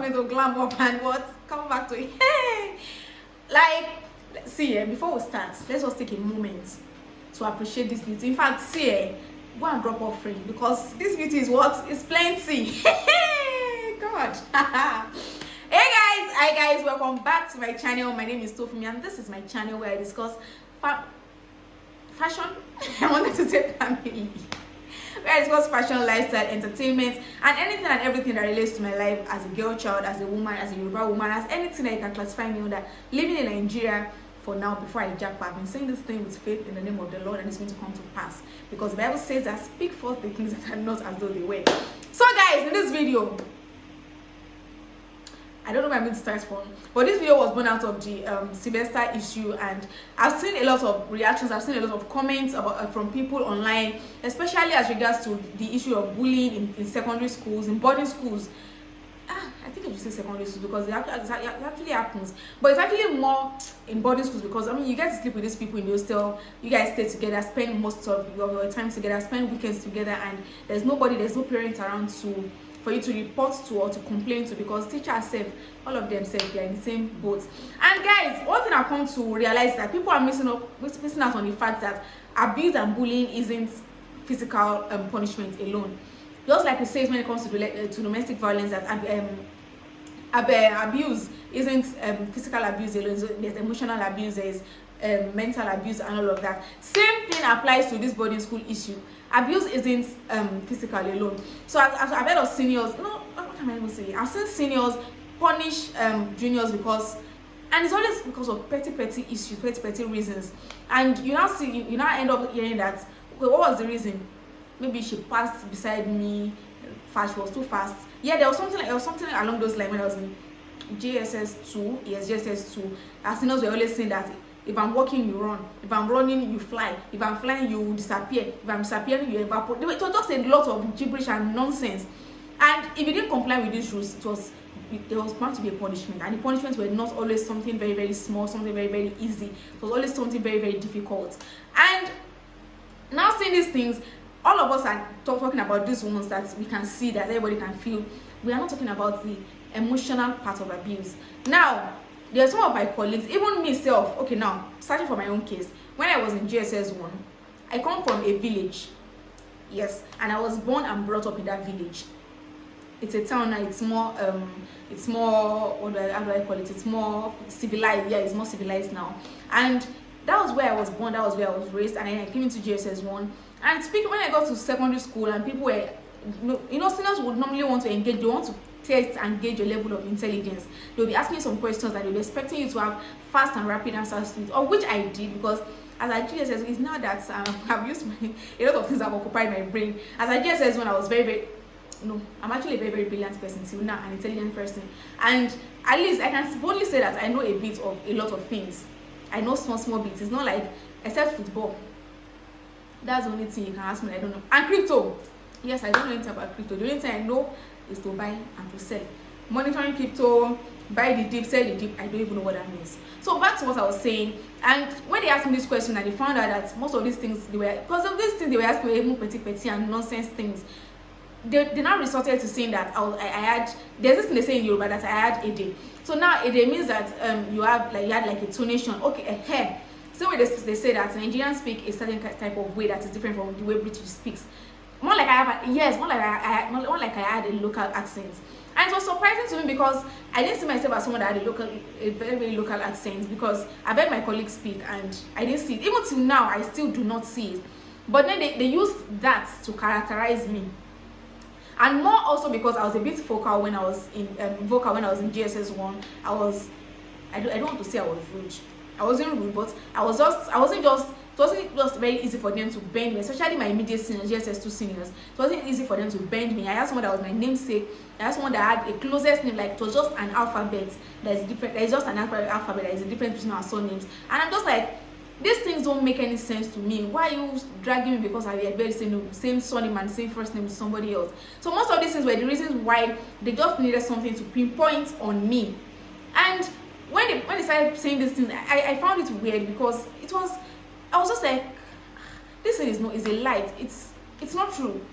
me to glam up and what? Come back to it. Hey! Like, see, before we start, let's just take a moment to appreciate this beauty. In fact, see, go and drop off free because this beauty is what? It's plenty. God. Hi guys, welcome back to my channel. My name is Tofunmi and this is my channel where I discuss fashion. I wanted to say family. Where I discuss fashion, lifestyle, entertainment, and anything and everything that relates to my life as a girl child, as a woman, as a Yoruba woman, as anything that you can classify me under. Living in Nigeria for now before I jackpot. I've been saying this thing with faith in the name of the Lord, and it's going to come to pass because the Bible says that speak forth the things that are not as though they were. So guys, in this video, I don't know where I'm going to start from, but this video was born out of the Sylvester issue, and I've seen a lot of reactions, I've seen a lot of comments about from people online, especially as regards to the issue of bullying in secondary schools, in boarding schools. I think I should say secondary schools because it actually happens, but it's actually more in boarding schools because I mean you get to sleep with these people in the hostel, you guys stay together, spend most of your time together, spend weekends together, and there's no parents around for you to report to or to complain to, because teachers say all of them say they are in the same boat. And guys, one thing I've come to realize is that people are missing out on the fact that abuse and bullying isn't physical punishment alone. Just like it says when it comes to domestic violence, that abuse isn't physical abuse alone. So there's emotional abuse, there's mental abuse, and all of that. Same thing applies to this boarding school issue. Abuse isn't physical alone. So I've heard of seniors. No, what am I even saying? I've seen seniors punish juniors because, and it's always because of petty issues, petty reasons. And you now end up hearing that, okay, what was the reason? Maybe she passed beside me fast, she was too fast. Yeah, there was something along those lines when I was in JSS 2. Yes, JSS 2. Our seniors were always saying that if I'm walking, you run. If I'm running, you fly. If I'm flying, you disappear. If I'm disappearing, you evaporate. It was just a lot of gibberish and nonsense. And if you didn't comply with these rules, there was bound to be a punishment. And the punishments were not always something very, very small, something very, very easy. It was always something very, very difficult. And now seeing these things, all of us are talking about these ones that we can see, that everybody can feel. We are not talking about the emotional part of abuse. Now, there are some of my colleagues, even myself. Okay, now starting from my own case, when I was in GSS 1, I come from a village, yes, and I was born and brought up in that village. It's a town now. It's more how do I call it? It's more civilized. Yeah, it's more civilized now. And that was where I was born. That was where I was raised. And then I came into GSS 1. And speaking when I got to secondary school, and people were, seniors would normally want to engage. They want to test and gauge your level of intelligence. They'll be asking you some questions that they'll be expecting you to have fast and rapid answers to it, or which I did, because as I GSS, it's now that I've used a lot of things have occupied my brain. As I GSS, when I was I'm actually a very, very brilliant person till now, an intelligent person, and at least I can boldly say that I know a bit of a lot of things. I know small bits. It's not like, except football. That's the only thing you can ask me. I don't know. And crypto. Yes, I don't know anything about crypto. The only thing I know is to buy and to sell. Monitoring crypto, buy the dip, sell the dip. I don't even know what that means. So back to what I was saying. And when they asked me this question, and they found out that most of these things they were, because of these things they were asking me, even petty and nonsense things. They now resorted to saying that I had, there's this thing they say in Yoruba that I had a day. So now a day means that you had like a tonation. Okay, a hair. So they say that Nigerians speak a certain type of way that is different from the way British speaks. More like I had a local accent. And it was surprising to me because I didn't see myself as someone that had a very, very local accent, because I've heard my colleagues speak and I didn't see it. Even till now, I still do not see it. But then they used that to characterize me. And more also because I was a bit vocal when I was in GSS 1. I don't want to say I was rude. I wasn't rude, but it wasn't just very easy for them to bend me, especially my immediate seniors, GSS 2 seniors. It wasn't easy for them to bend me. I had someone that was my namesake. I had someone that had a closest name, like it was just an alphabet that is different. There's just an alphabet that is a difference between our surnames. And I'm just like, these things don't make any sense to me. Why are you dragging me because I have the same surname and same first name with somebody else? So most of these things were the reasons why they just needed something to pinpoint on me. And when they started saying these things, I found it weird, because I was just like, this thing is a lie. It's not true.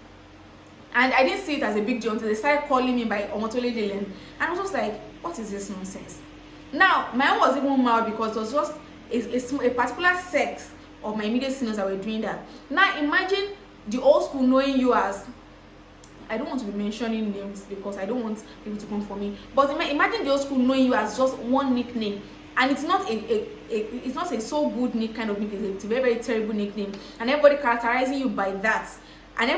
And I didn't see it as a big deal until they started calling me by Omotolede. And I was just like, what is this nonsense? Now, my own was even mild because it was just a particular set of my immediate seniors that were doing that. Now, imagine the old school knowing you as, I don't want to be mentioning names because I don't want people to come for me, but imagine the old school knowing you as just one nickname, and it's not it's not a so good nick kind of nickname. It's a very, very terrible nickname, and everybody characterizing you by that. And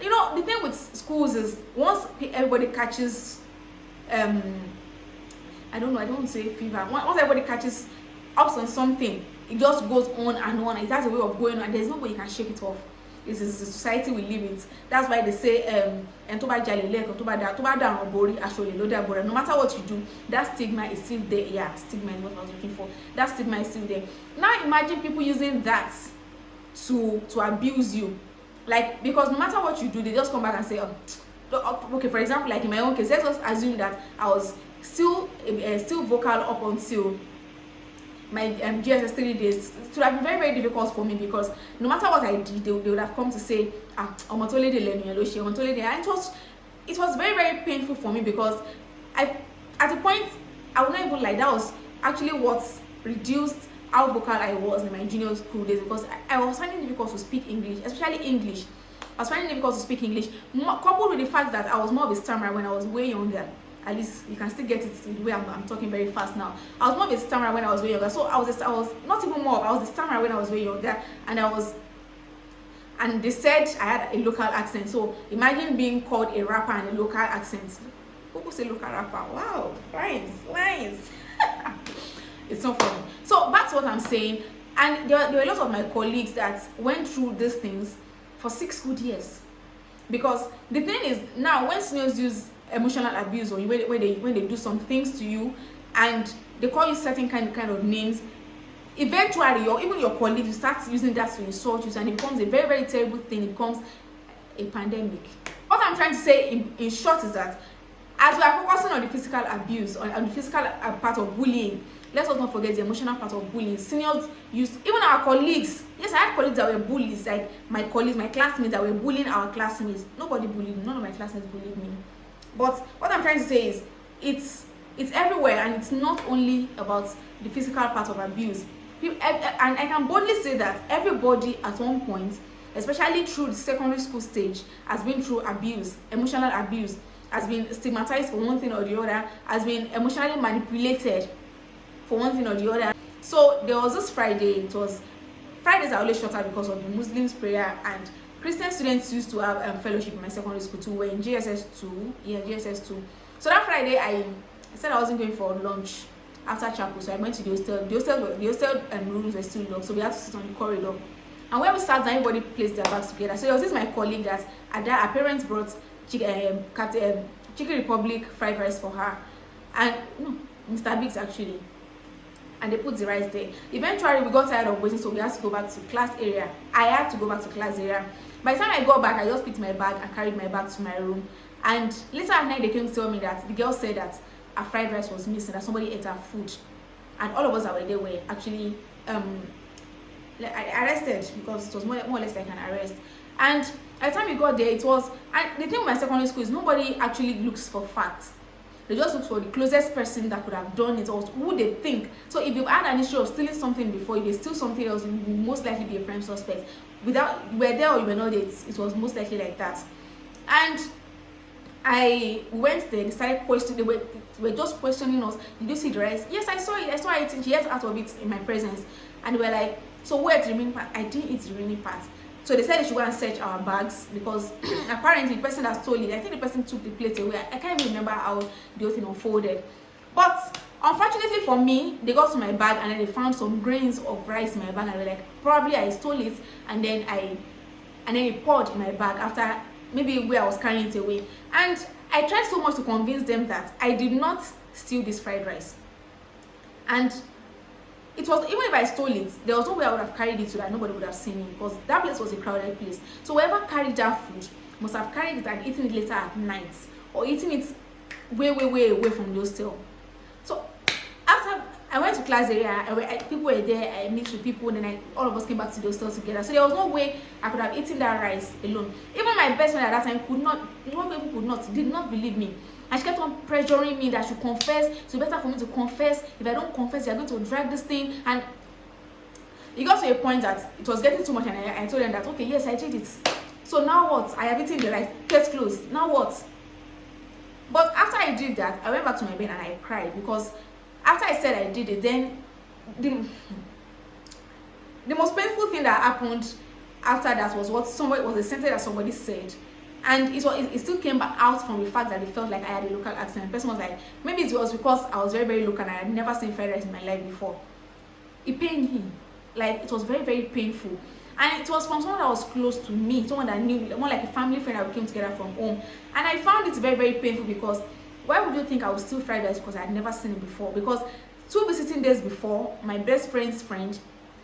you know, the thing with schools is once everybody catches I don't want to say fever. Once everybody catches ups on something, it just goes on and on. It has a way of going on. There's no way you can shake it off. This is the society we live in. That's why they say no matter what you do, that stigma is still there. Yeah, stigma is what I was looking for. That stigma is still there. Now imagine people using that to abuse you. Like, because no matter what you do, they just come back and say, oh, okay, for example, like in my own case, let's just assume that I was still vocal up until my GSS 3 days. It would have been very, very difficult for me because no matter what I did, they would have come to say, and it was very, very painful for me because at a point, I would not even lie, that was actually what reduced how vocal I was in my junior school days, because I was finding it difficult to speak English, especially English. I was finding it difficult to speak English, coupled with the fact that I was more of a stammerer when I was way younger. At least you can still get it the way I'm talking very fast now. I was more of a stammerer when I was way younger. So I was not even more of, I was a stammerer when I was way younger, and they said I had a local accent. So imagine being called a rapper and a local accent. People say local rapper. Wow, lines. It's not funny. So that's what I'm saying. And there were a lot of my colleagues that went through these things for 6 good years. Because the thing is, now when seniors use emotional abuse on you, when they do some things to you and they call you certain kind of names, eventually even your colleagues will start using that to insult you, and it becomes a very, very terrible thing. It becomes a pandemic. What I'm trying to say in short is that as we are focusing on the physical abuse, on the physical part of bullying, let's also not forget the emotional part of bullying. Seniors used, even our colleagues. Yes, I had colleagues that were bullies, like my colleagues, my classmates that were bullying our classmates. Nobody bullied me. None of my classmates bullied me. But what I'm trying to say is, it's everywhere, and it's not only about the physical part of abuse. And I can boldly say that everybody at one point, especially through the secondary school stage, has been through abuse, emotional abuse, has been stigmatized for one thing or the other, has been emotionally manipulated for one thing or the other. So there was this Friday. Fridays are always shorter because of the Muslims prayer, and Christian students used to have fellowship in my secondary school too. We're in GSS 2. Yeah, GSS 2. So that Friday, I said I wasn't going for lunch after chapel, so I went to the hostel. The hostel rooms were still locked, so we had to sit on the corridor. And when we sat down, everybody placed their bags together. So there was this my colleague that her parents brought Chicken Republic fried rice for her, and no, Mr. Biggs actually. And they put the rice there. Eventually, we got tired of waiting, so we had to go back to class area. I had to go back to class area. By the time I got back, I just picked my bag and carried my bag to my room. And later at night, they came to tell me that the girl said that her fried rice was missing, that somebody ate her food. And all of us that were there were actually arrested, because it was more or less like an arrest. And by the time we got there, and the thing with my secondary school is nobody actually looks for facts. They just look for the closest person that could have done it, or who they think. So if you've had an issue of stealing something before, if they steal something else, you will most likely be a prime suspect. Without you were there or you were not there, it was most likely like that. And I went there, they started questioning, they were just questioning us. Did you see the rice? Yes, I saw it. I saw it. She ate out of it in my presence. And they were like, so where's the remaining part? I didn't eat the remaining part. So they said they should go and search our bags, because apparently the person that stole it, I think the person took the plate away. I can't even remember how the whole thing unfolded. But unfortunately for me, they got to my bag and then they found some grains of rice in my bag, and they were like, probably I stole it, and then it poured in my bag after maybe where I was carrying it away. And I tried so much to convince them that I did not steal this fried rice. And it was, even if I stole it, there was no way I would have carried it so that nobody would have seen it, because that place was a crowded place. So whoever carried that food must have carried it and eaten it later at night, or eating it way away from the hostel. So after I went to class area, people were there, I mixed with people, and then all of us came back to the hostel together. So there was no way I could have eaten that rice alone. Even my best friend at that time did not believe me. And she kept on pressuring me that I should confess. So better for me to confess. If I don't confess, they're going to drag this thing. And it got to a point that it was getting too much, and I told them that, okay, yes, I did it. So now what? I have eaten the rice. Case closed. Now what? But after I did that, I went back to my bed and I cried, because after I said I did it, then the most painful thing that happened after that was a sentence that somebody said, and it still came back out from the fact that it felt like I had a local accent. The person was like, maybe it was because I was very, very local and I had never seen fried rice in my life before. It pained me. Like, it was very, very painful. And it was from someone that was close to me, someone that knew, more like a family friend that we came together from home. And I found it very, very painful, because why would you think I would still fried rice? Because I had never seen it before. Because 2 visiting days before, my best friend's friend,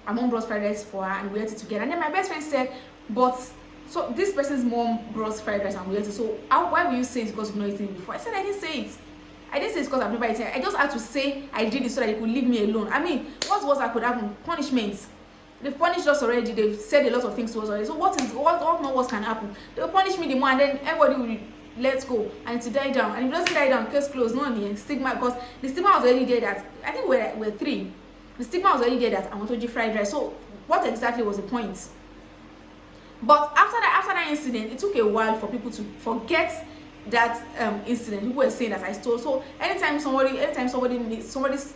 my mom brought fried rice for her and we ate it together. And then my best friend said, but so this person's mom brought fried rice and we ate it. So why will you say it's because you've not eaten it before? I said I didn't say it. I didn't say it's because I've never eaten it. I just had to say I did it so that they could leave me alone. I mean, what was I could have? Punishment. They've punished us already. They've said a lot of things to us already. So what more can happen? They'll punish me the more, and then everybody will let go and to die down. And if it doesn't die down, case closed. No need stigma, because the stigma was already there that I think we're 3. The stigma was already there that I wanted you fried rice. So what exactly was the point? But after that incident, it took a while for people to forget that incident. People were saying that I stole. So anytime somebody's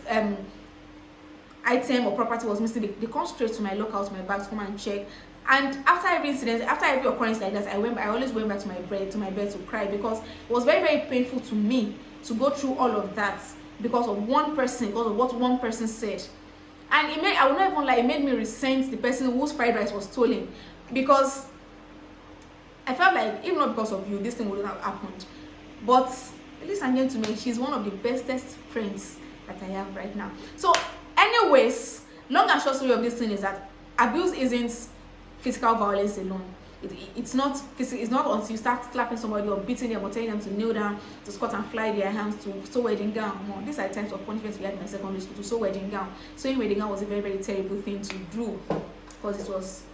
item or property was missing, they come straight to my local, to my bag, to come and check. And after every incident, after every occurrence like that, I always went back to my bed to cry, because it was very, very painful to me to go through all of that because of one person, because of what one person said. And I would not even lie, it made me resent the person whose fried rice was stolen, because I felt like, even not because of you, this thing wouldn't have happened. But ladies and gentlemen, she's one of the bestest friends that I have right now. So anyways, long and short story of this thing is that abuse isn't physical violence alone. It's not physical. It's not until you start slapping somebody or beating them or telling them to kneel down, to squat and fly their hands, to sew wedding gown. Well, these are the types of punishments we had in my secondary school. To sew wedding gown. Sewing wedding gown was a very, very terrible thing to do, because it was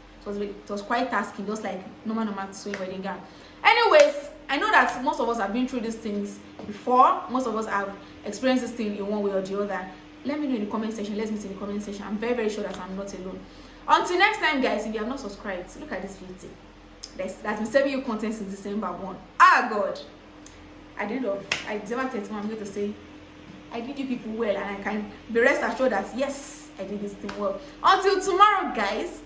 quite tasking, just like normal sewing wedding gown. Anyways, I know that most of us have been through these things before. Most of us have experienced this thing in one way or the other. Let me know in the comment section. Let's meet in the comment section. I'm very, very sure that I'm not alone. Until next time, guys, if you have not subscribed, look at this video. That's been serving you content since December 1. God, at the end of December 31, I'm going to say I did you people well, and I can be rest assured that yes, I did this thing well. Until tomorrow, guys,